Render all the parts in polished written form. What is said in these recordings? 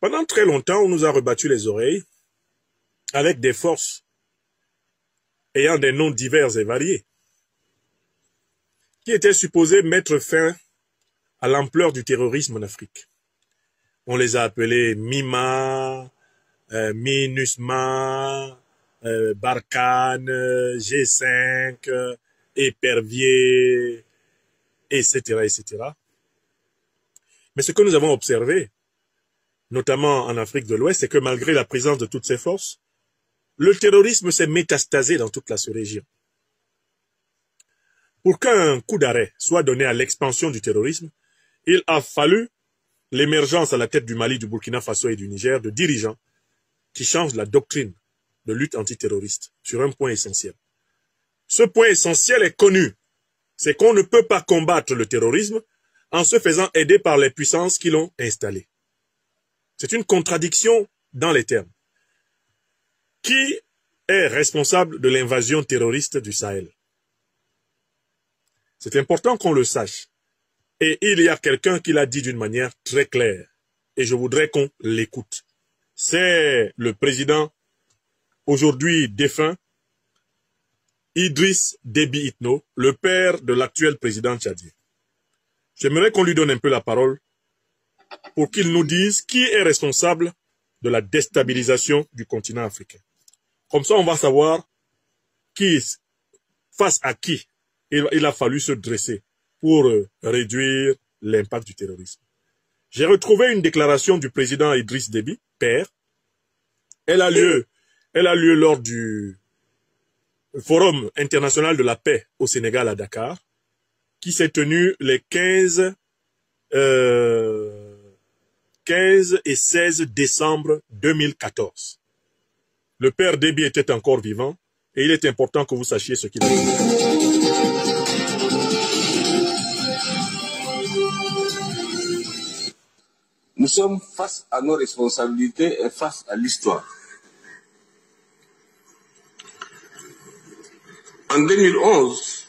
Pendant très longtemps, on nous a rebattu les oreilles avec des forces ayant des noms divers et variés, qui étaient supposées mettre fin à l'ampleur du terrorisme en Afrique. On les a appelés MIMA, MINUSMA, Barkhane, G5, Épervier, etc., etc. Mais ce que nous avons observé, notamment en Afrique de l'Ouest, c'est que malgré la présence de toutes ces forces, le terrorisme s'est métastasé dans toute la sous-région. Pour qu'un coup d'arrêt soit donné à l'expansion du terrorisme, il a fallu l'émergence à la tête du Mali, du Burkina Faso et du Niger de dirigeants qui changent la doctrine de lutte antiterroriste sur un point essentiel. Ce point essentiel est connu, c'est qu'on ne peut pas combattre le terrorisme en se faisant aider par les puissances qui l'ont installé. C'est une contradiction dans les termes. Qui est responsable de l'invasion terroriste du Sahel? C'est important qu'on le sache. Et il y a quelqu'un qui l'a dit d'une manière très claire. Et je voudrais qu'on l'écoute. C'est le président, aujourd'hui défunt, Idriss Déby Itno, le père de l'actuel président tchadien. J'aimerais qu'on lui donne un peu la parole pour qu'il nous dise qui est responsable de la déstabilisation du continent africain. Comme ça, on va savoir face à qui il a fallu se dresser pour réduire l'impact du terrorisme. J'ai retrouvé une déclaration du président Idriss Déby, père. Elle a lieu lors du Forum international de la paix au Sénégal à Dakar, qui s'est tenu les 15 et 16 décembre 2014. Le père Déby était encore vivant et il est important que vous sachiez ce qu'il a dit. Nous sommes face à nos responsabilités et face à l'histoire. En 2011,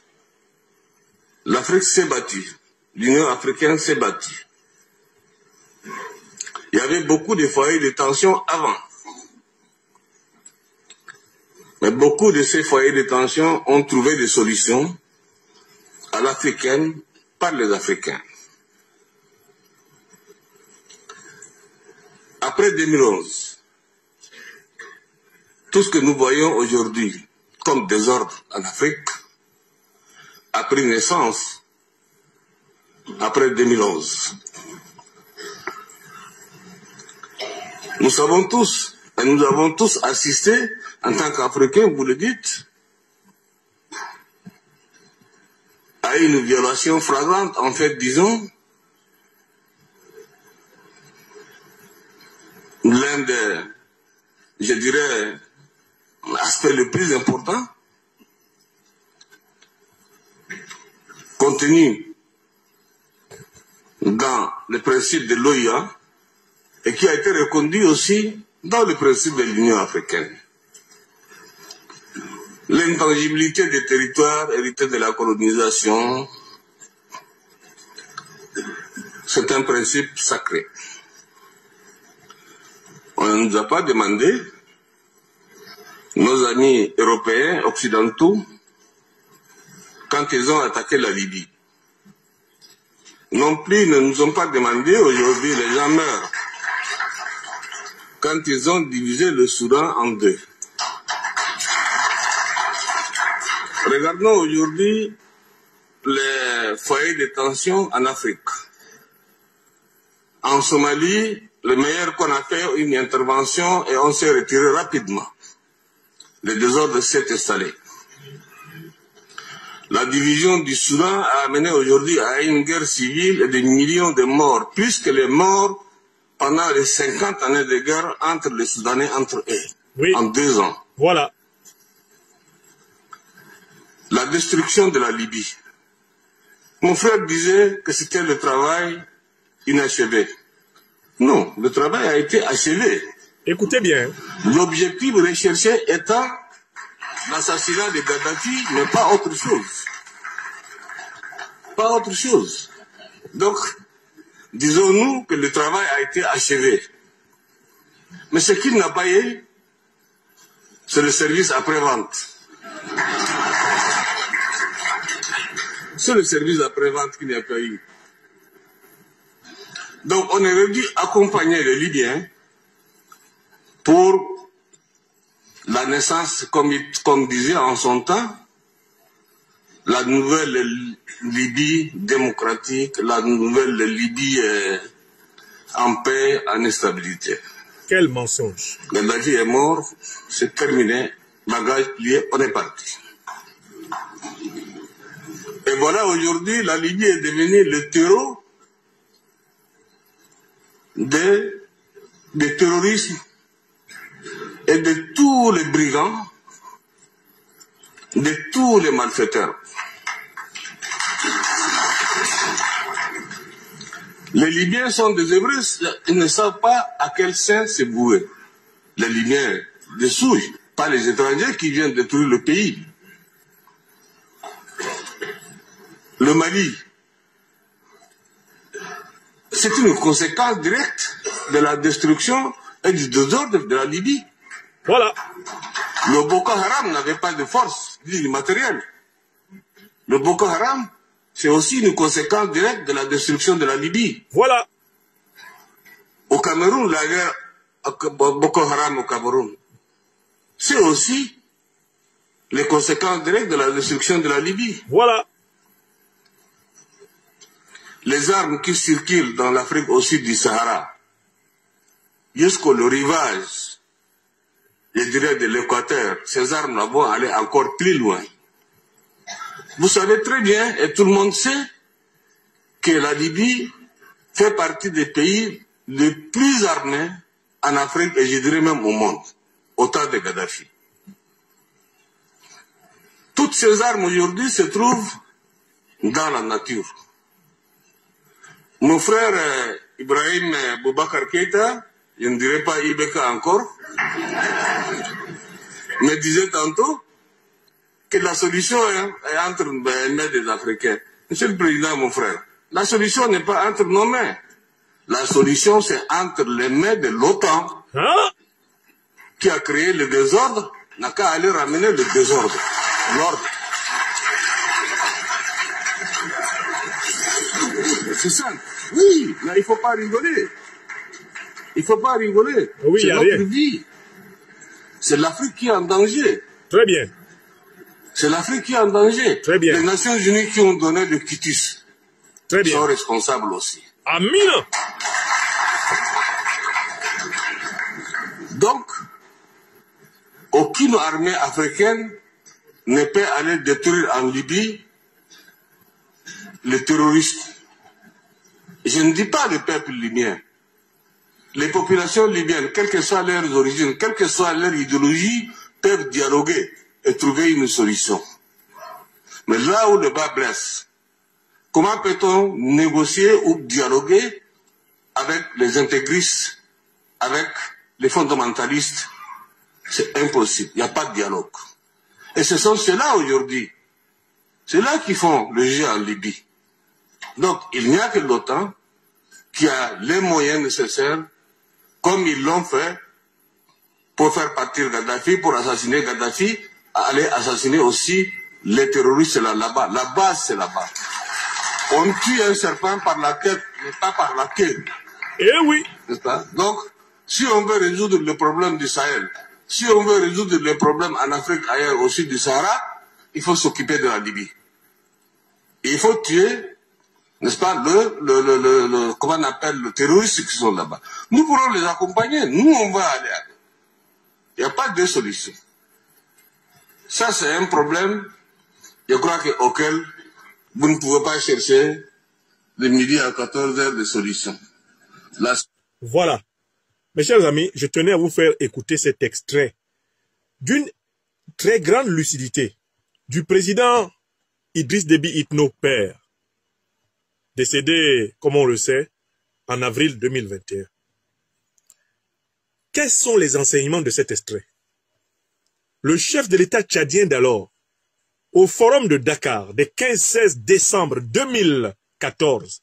l'Afrique s'est battue, l'Union africaine s'est battue. Il y avait beaucoup de foyers de tension avant. Mais beaucoup de ces foyers de tension ont trouvé des solutions à l'africaine par les Africains. Après 2011, tout ce que nous voyons aujourd'hui comme désordre en Afrique a pris naissance après 2011. Nous savons tous, et nous avons tous assisté, en tant qu'Africains, vous le dites, à une violation flagrante, en fait, disons, l'un des, je dirais, aspects le plus important, contenu dans le principe de l'OIA et qui a été reconduit aussi dans le principe de l'Union africaine. L'intangibilité des territoires hérités de la colonisation, c'est un principe sacré. On ne nous a pas demandé, nos amis européens, occidentaux, quand ils ont attaqué la Libye. Non plus, ils ne nous ont pas demandé, aujourd'hui les gens meurent, quand ils ont divisé le Soudan en deux. Regardons aujourd'hui les foyers de tension en Afrique. En Somalie, le meilleur qu'on a fait une intervention et on s'est retiré rapidement. Le désordre s'est installé. La division du Soudan a amené aujourd'hui à une guerre civile et des millions de morts, plus que les morts pendant les 50 années de guerre entre les Soudanais, entre eux, oui, en 2 ans. Voilà. La destruction de la Libye. Mon frère disait que c'était le travail inachevé. Non, le travail a été achevé. Écoutez bien. L'objectif recherché étant l'assassinat de Gaddafi, mais pas autre chose. Pas autre chose. Donc, disons-nous que le travail a été achevé. Mais ce qu'il n'a pas eu, c'est le service après-vente. C'est le service après-vente qu'il n'y a pas eu. Donc on aurait dû accompagner les Libyens pour la naissance, comme disait en son temps, la nouvelle Libye démocratique, la nouvelle Libye en paix, en stabilité. Quel mensonge. Gaddafi est mort, c'est terminé, bagage plié, on est parti. Et voilà, aujourd'hui, la Libye est devenue le terreau des terrorismes et de tous les brigands, de tous les malfaiteurs. Les Libyens sont des Hébreux, ils ne savent pas à quel sein se vouer. Les Libyens de souche, pas les étrangers qui viennent détruire le pays. Le Mali, c'est une conséquence directe de la destruction et du désordre de la Libye. Voilà. Le Boko Haram n'avait pas de force, ni de matériel. Le Boko Haram, c'est aussi une conséquence directe de la destruction de la Libye. Voilà. Au Cameroun, la guerre Boko Haram au Cameroun, c'est aussi les conséquences directes de la destruction de la Libye. Voilà. Les armes qui circulent dans l'Afrique au sud du Sahara, jusqu'au rivage, je dirais de l'Équateur, ces armes vont aller encore plus loin. Vous savez très bien, et tout le monde sait, que la Libye fait partie des pays les plus armés en Afrique et je dirais même au monde, au temps de Gaddafi. Toutes ces armes aujourd'hui se trouvent dans la nature. Mon frère Ibrahim Boubacar Keïta, je ne dirais pas Ibeka encore, me disait tantôt que la solution est entre les mains des Africains. Monsieur le Président, mon frère, la solution n'est pas entre nos mains. La solution, c'est entre les mains de l'OTAN, qui a créé le désordre, n'a qu'à aller ramener le désordre, l'ordre. C'est ça. Oui, là, il ne faut pas rigoler. Il ne faut pas rigoler. Oui, c'est notre vie. C'est l'Afrique qui est en danger. Très bien. C'est l'Afrique qui est en danger. Très bien. Les Nations Unies qui ont donné le quitus sont responsables aussi. Amina. Donc, aucune armée africaine ne peut aller détruire en Libye les terroristes. Je ne dis pas le peuple libyen. Les populations libyennes, quelles que soient leurs origines, quelle que soit leur idéologie, peuvent dialoguer et trouver une solution. Mais là où le bas blesse, comment peut-on négocier ou dialoguer avec les intégristes, avec les fondamentalistes? C'est impossible, il n'y a pas de dialogue. Et ce sont ceux-là aujourd'hui, ceux-là qui font le jeu en Libye. Donc il n'y a que l'OTAN qui a les moyens nécessaires, comme ils l'ont fait pour faire partir Gaddafi, pour assassiner Gaddafi, aller assassiner aussi les terroristes là-bas. La base, c'est là-bas. On tue un serpent par la tête, mais pas par la queue. Eh oui. N'est-ce pas? Donc, si on veut résoudre le problème du Sahel, si on veut résoudre les problèmes en Afrique, ailleurs, au sud du Sahara, il faut s'occuper de la Libye. Il faut tuer, n'est-ce pas, comment on appelle, le terroriste qui sont là-bas. Nous pourrons les accompagner. Nous, on va aller. Il n'y a pas de solution. Ça, c'est un problème, je crois, auquel vous ne pouvez pas chercher de midi à 14 heures de solution. Voilà. Mes chers amis, je tenais à vous faire écouter cet extrait d'une très grande lucidité du président Idriss Déby Itno, père, décédé, comme on le sait, en avril 2021. Quels sont les enseignements de cet extrait? Le chef de l'État tchadien d'alors, au forum de Dakar, des 15-16 décembre 2014,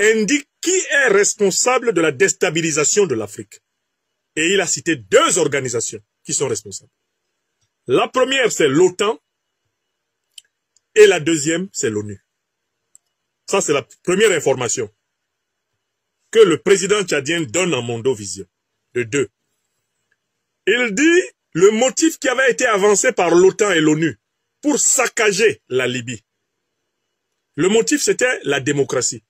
indique qui est responsable de la déstabilisation de l'Afrique. Et il a cité 2 organisations qui sont responsables. La première, c'est l'OTAN, et la deuxième, c'est l'ONU. Ça, c'est la première information que le président tchadien donne en Mondovision. De 2. Il dit le motif qui avait été avancé par l'OTAN et l'ONU pour saccager la Libye. Le motif, c'était la démocratie.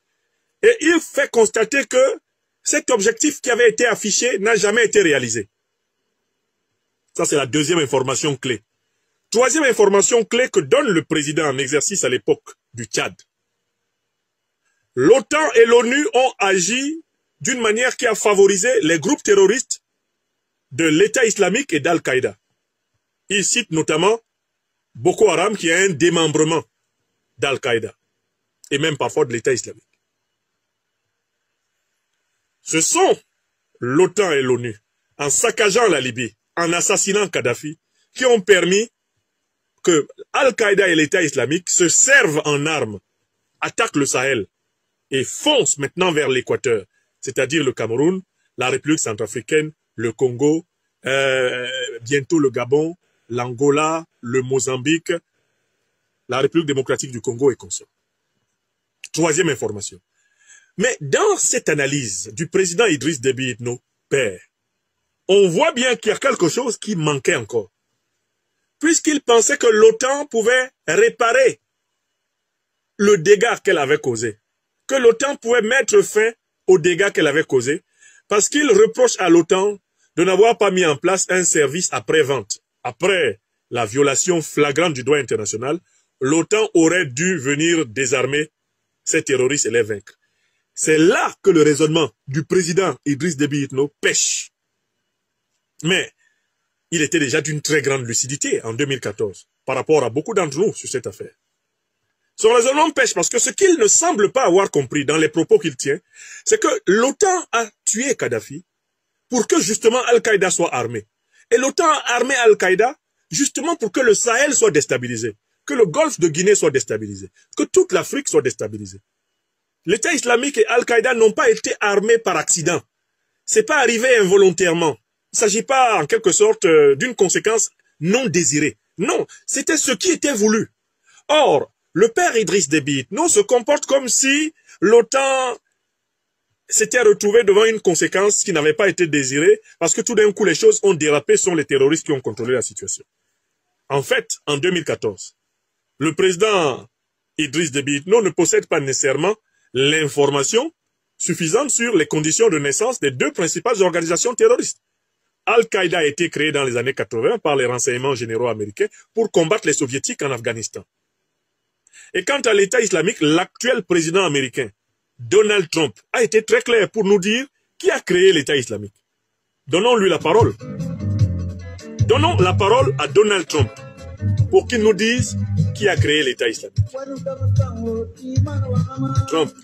Et il fait constater que cet objectif qui avait été affiché n'a jamais été réalisé. Ça, c'est la deuxième information clé. Troisième information clé que donne le président en exercice à l'époque du Tchad. L'OTAN et l'ONU ont agi d'une manière qui a favorisé les groupes terroristes de l'État islamique et d'Al-Qaïda. Il cite notamment Boko Haram qui est un démembrement d'Al-Qaïda et même parfois de l'État islamique. Ce sont l'OTAN et l'ONU, en saccageant la Libye, en assassinant Kadhafi, qui ont permis que Al-Qaïda et l'État islamique se servent en armes, attaquent le Sahel et foncent maintenant vers l'Équateur, c'est-à-dire le Cameroun, la République centrafricaine, le Congo, bientôt le Gabon, l'Angola, le Mozambique, la République démocratique du Congo et consorts. Troisième information. Mais dans cette analyse du président Idriss Déby Itno, père, on voit bien qu'il y a quelque chose qui manquait encore. Puisqu'il pensait que l'OTAN pouvait réparer le dégât qu'elle avait causé. Que l'OTAN pouvait mettre fin aux dégâts qu'elle avait causés. Parce qu'il reproche à l'OTAN de n'avoir pas mis en place un service après-vente. Après la violation flagrante du droit international, l'OTAN aurait dû venir désarmer ces terroristes et les vaincre. C'est là que le raisonnement du président Idriss Déby Itno pêche. Mais il était déjà d'une très grande lucidité en 2014 par rapport à beaucoup d'entre nous sur cette affaire. Son raisonnement pêche parce que ce qu'il ne semble pas avoir compris dans les propos qu'il tient, c'est que l'OTAN a tué Kadhafi pour que justement Al-Qaïda soit armé. Et l'OTAN a armé Al-Qaïda justement pour que le Sahel soit déstabilisé, que le golfe de Guinée soit déstabilisé, que toute l'Afrique soit déstabilisée. L'État islamique et Al-Qaïda n'ont pas été armés par accident. C'est pas arrivé involontairement. Il ne s'agit pas en quelque sorte d'une conséquence non désirée. Non, c'était ce qui était voulu. Or, le père Idriss Déby Itno se comporte comme si l'OTAN s'était retrouvé devant une conséquence qui n'avait pas été désirée parce que tout d'un coup les choses ont dérapé, sont les terroristes qui ont contrôlé la situation. En fait, en 2014, le président Idriss Déby Itno ne possède pas nécessairement l'information suffisante sur les conditions de naissance des 2 principales organisations terroristes. Al-Qaïda a été créé dans les années 80 par les renseignements généraux américains pour combattre les soviétiques en Afghanistan. Et quant à l'État islamique, l'actuel président américain, Donald Trump, a été très clair pour nous dire qui a créé l'État islamique. Donnons-lui la parole. Donnons la parole à Donald Trump pour qu'il nous dise qui a créé l'État islamique. Trump.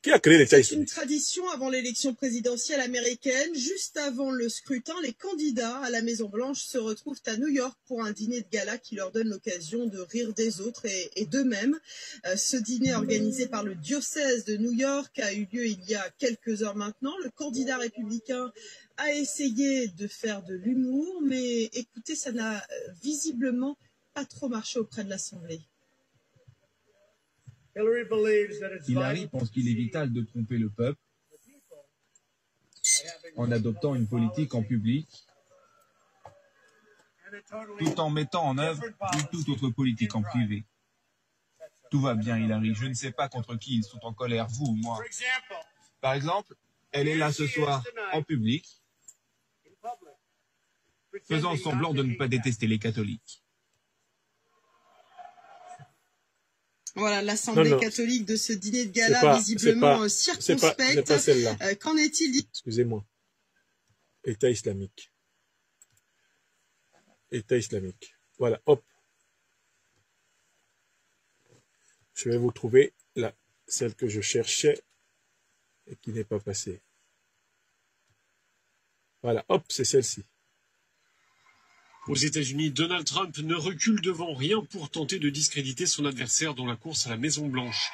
Qui a créé l'État islamique? C'est une tradition avant l'élection présidentielle américaine. Juste avant le scrutin, les candidats à la Maison-Blanche se retrouvent à New York pour un dîner de gala qui leur donne l'occasion de rire des autres et d'eux-mêmes. Ce dîner organisé par le diocèse de New York a eu lieu il y a quelques heures maintenant. Le candidat républicain a essayé de faire de l'humour, mais écoutez, ça n'a visiblement pas trop marché auprès de l'Assemblée. Hillary pense qu'il est vital de tromper le peuple en adoptant une politique en public tout en mettant en œuvre une toute autre politique en privé. Tout va bien, Hillary. Je ne sais pas contre qui ils sont en colère, vous ou moi. Par exemple, elle est là ce soir en public, faisant semblant de ne pas détester les catholiques. Voilà, l'Assemblée catholique de ce dîner de gala, visiblement circonspecte. C'est pas celle-là. Qu'en est-il dit? Excusez-moi. État islamique. État islamique. Voilà, hop. Je vais vous trouver celle que je cherchais et qui n'est pas passée. Voilà, hop, c'est celle-ci. Aux États-Unis, Donald Trump ne recule devant rien pour tenter de discréditer son adversaire dans la course à la Maison-Blanche.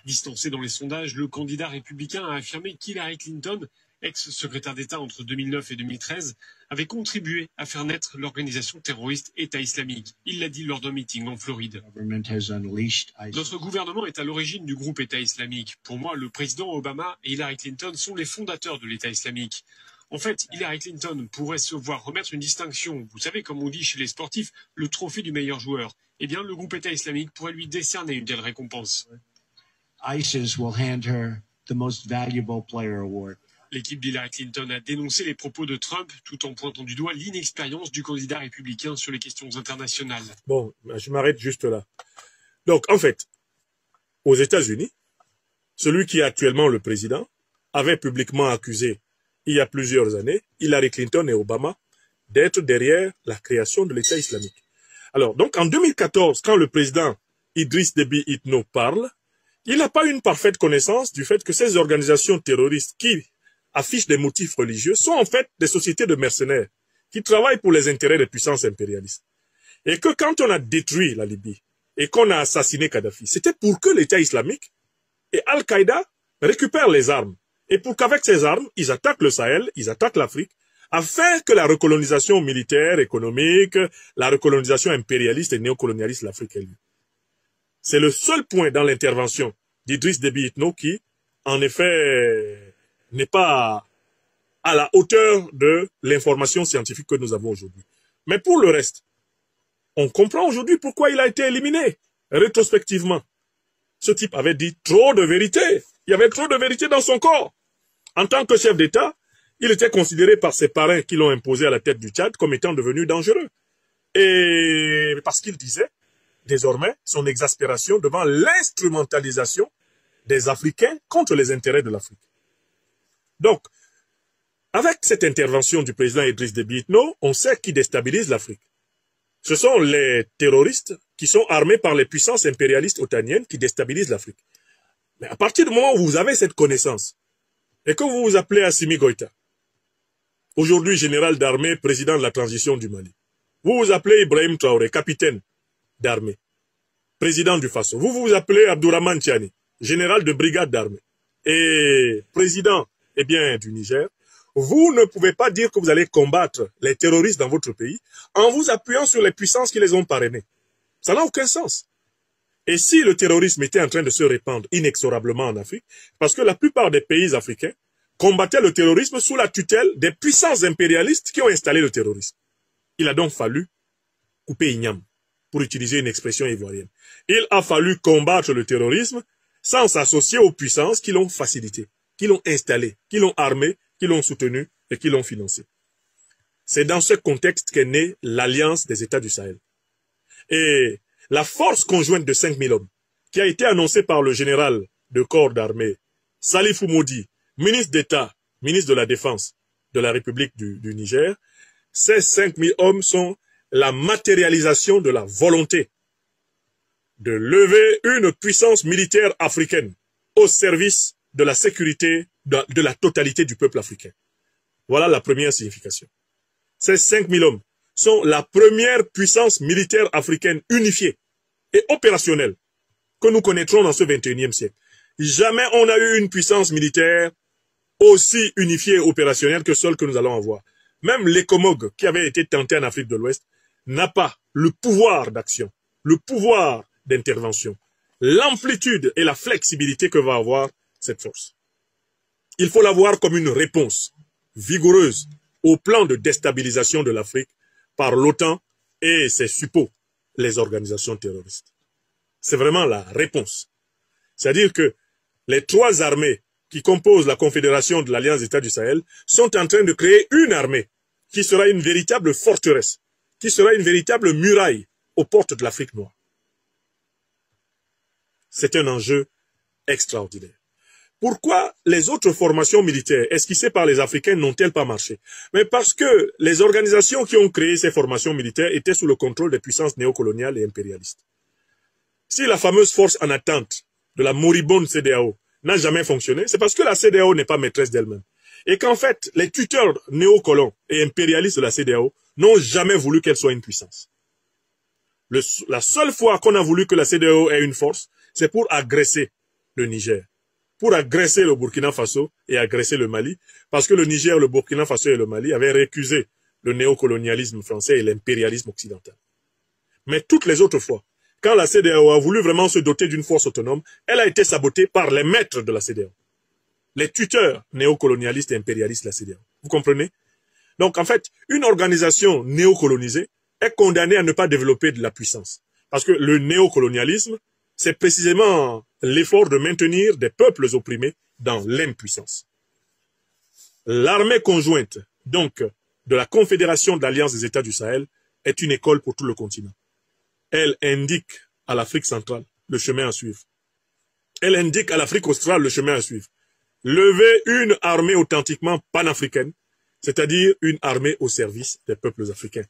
Distancé dans les sondages, le candidat républicain a affirmé qu'Hillary Clinton, ex-secrétaire d'État entre 2009 et 2013, avait contribué à faire naître l'organisation terroriste État islamique. Il l'a dit lors d'un meeting en Floride. Notre gouvernement est à l'origine du groupe État islamique. Pour moi, le président Obama et Hillary Clinton sont les fondateurs de l'État islamique. En fait, Hillary Clinton pourrait se voir remettre une distinction. Vous savez, comme on dit chez les sportifs, le trophée du meilleur joueur. Eh bien, le groupe État islamique pourrait lui décerner une telle récompense. ISIS will hand her the most valuable player award. L'équipe d'Hillary Clinton a dénoncé les propos de Trump tout en pointant du doigt l'inexpérience du candidat républicain sur les questions internationales. Bon, je m'arrête juste là. Donc, en fait, aux États-Unis, celui qui est actuellement le président avait publiquement accusé, il y a plusieurs années, Hillary Clinton et Obama d'être derrière la création de l'État islamique. Alors, donc, en 2014, quand le président Idriss Déby Itno parle, il n'a pas une parfaite connaissance du fait que ces organisations terroristes qui affichent des motifs religieux sont en fait des sociétés de mercenaires qui travaillent pour les intérêts des puissances impérialistes. Et que quand on a détruit la Libye et qu'on a assassiné Kadhafi, c'était pour que l'État islamique et Al-Qaïda récupèrent les armes. Et pour qu'avec ces armes, ils attaquent le Sahel, ils attaquent l'Afrique, afin que la recolonisation militaire, économique, la recolonisation impérialiste et néocolonialiste de l'Afrique ait lieu. C'est le seul point dans l'intervention d'Idriss Déby Itno qui, en effet, n'est pas à la hauteur de l'information scientifique que nous avons aujourd'hui. Mais pour le reste, on comprend aujourd'hui pourquoi il a été éliminé, rétrospectivement. Ce type avait dit trop de vérité. Il y avait trop de vérité dans son corps. En tant que chef d'État, il était considéré par ses parrains qui l'ont imposé à la tête du Tchad comme étant devenu dangereux. Et parce qu'il disait, désormais, son exaspération devant l'instrumentalisation des Africains contre les intérêts de l'Afrique. Donc, avec cette intervention du président Idriss Déby Itno, on sait qui déstabilise l'Afrique. Ce sont les terroristes qui sont armés par les puissances impérialistes otaniennes qui déstabilisent l'Afrique. Mais à partir du moment où vous avez cette connaissance, et que vous vous appelez Assimi Goïta, aujourd'hui général d'armée, président de la transition du Mali, vous vous appelez Ibrahim Traoré, capitaine d'armée, président du Faso, vous vous appelez Abdourahmane Tiani, général de brigade d'armée, et président du Niger, vous ne pouvez pas dire que vous allez combattre les terroristes dans votre pays en vous appuyant sur les puissances qui les ont parrainés. Ça n'a aucun sens. Et si le terrorisme était en train de se répandre inexorablement en Afrique, parce que la plupart des pays africains combattaient le terrorisme sous la tutelle des puissances impérialistes qui ont installé le terrorisme. Il a donc fallu couper igname, pour utiliser une expression ivoirienne. Il a fallu combattre le terrorisme sans s'associer aux puissances qui l'ont facilité, qui l'ont installé, qui l'ont armé, qui l'ont soutenu et qui l'ont financé. C'est dans ce contexte qu'est née l'Alliance des États du Sahel. Et la force conjointe de 5000 hommes, qui a été annoncée par le général de corps d'armée, Salif Oumodi, ministre d'État, ministre de la Défense de la République du Niger, ces 5000 hommes sont la matérialisation de la volonté de lever une puissance militaire africaine au service de la sécurité de la totalité du peuple africain. Voilà la première signification. Ces 5000 hommes sont la première puissance militaire africaine unifiée et opérationnelle que nous connaîtrons dans ce 21e siècle. Jamais on n'a eu une puissance militaire aussi unifiée et opérationnelle que celle que nous allons avoir. Même l'ECOMOG, qui avait été tenté en Afrique de l'Ouest, n'a pas le pouvoir d'action, le pouvoir d'intervention, l'amplitude et la flexibilité que va avoir cette force. Il faut la voir comme une réponse vigoureuse au plan de déstabilisation de l'Afrique par l'OTAN et ses suppôts, les organisations terroristes. C'est vraiment la réponse. C'est-à-dire que les trois armées qui composent la Confédération de l'Alliance des États du Sahel sont en train de créer une armée qui sera une véritable forteresse, qui sera une véritable muraille aux portes de l'Afrique noire. C'est un enjeu extraordinaire. Pourquoi les autres formations militaires esquissées par les Africains n'ont-elles pas marché? Mais parce que les organisations qui ont créé ces formations militaires étaient sous le contrôle des puissances néocoloniales et impérialistes. Si la fameuse force en attente de la moribonde CEDEAO n'a jamais fonctionné, c'est parce que la CEDEAO n'est pas maîtresse d'elle-même. Et qu'en fait, les tuteurs néocolons et impérialistes de la CEDEAO n'ont jamais voulu qu'elle soit une puissance. La seule fois qu'on a voulu que la CEDEAO ait une force, c'est pour agresser le Niger pour agresser le Burkina Faso et agresser le Mali, parce que le Niger, le Burkina Faso et le Mali avaient récusé le néocolonialisme français et l'impérialisme occidental. Mais toutes les autres fois, quand la CEDEAO a voulu vraiment se doter d'une force autonome, elle a été sabotée par les maîtres de la CEDEAO, les tuteurs néocolonialistes et impérialistes de la CEDEAO. Vous comprenez? Donc en fait, une organisation néocolonisée est condamnée à ne pas développer de la puissance. Parce que le néocolonialisme, c'est précisément l'effort de maintenir des peuples opprimés dans l'impuissance. L'armée conjointe, donc, de la Confédération de l'Alliance des États du Sahel est une école pour tout le continent. Elle indique à l'Afrique centrale le chemin à suivre. Elle indique à l'Afrique australe le chemin à suivre. Lever une armée authentiquement panafricaine, c'est-à-dire une armée au service des peuples africains,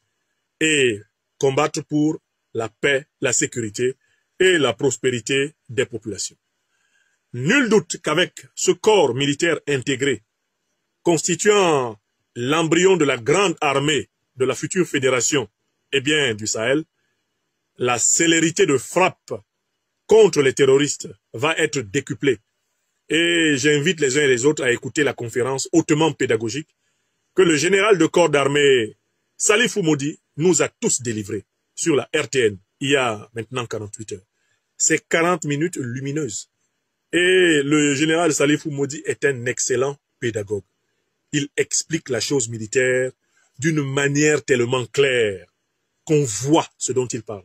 et combattre pour la paix, la sécurité et la prospérité des populations. Nul doute qu'avec ce corps militaire intégré, constituant l'embryon de la grande armée de la future fédération du Sahel, la célérité de frappe contre les terroristes va être décuplée. Et j'invite les uns et les autres à écouter la conférence hautement pédagogique que le général de corps d'armée Salifou Modi nous a tous délivré sur la RTN il y a maintenant 48 heures. C'est 40 minutes lumineuses. Et le général Salifou Modi est un excellent pédagogue. Il explique la chose militaire d'une manière tellement claire qu'on voit ce dont il parle.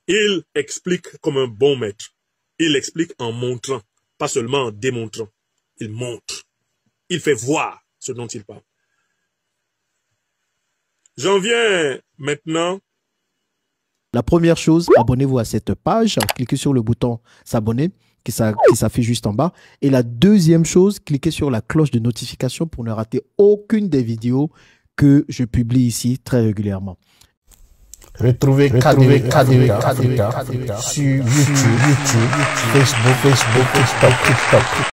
Il explique comme un bon maître. Il explique en montrant, pas seulement en démontrant. Il montre. Il fait voir ce dont il parle. J'en viens maintenant. La première chose, abonnez-vous à cette page. Cliquez sur le bouton s'abonner qui s'affiche juste en bas. Et la deuxième chose, cliquez sur la cloche de notification pour ne rater aucune des vidéos que je publie ici très régulièrement. Retrouvez KDV Africa sur YouTube, Facebook, TikTok.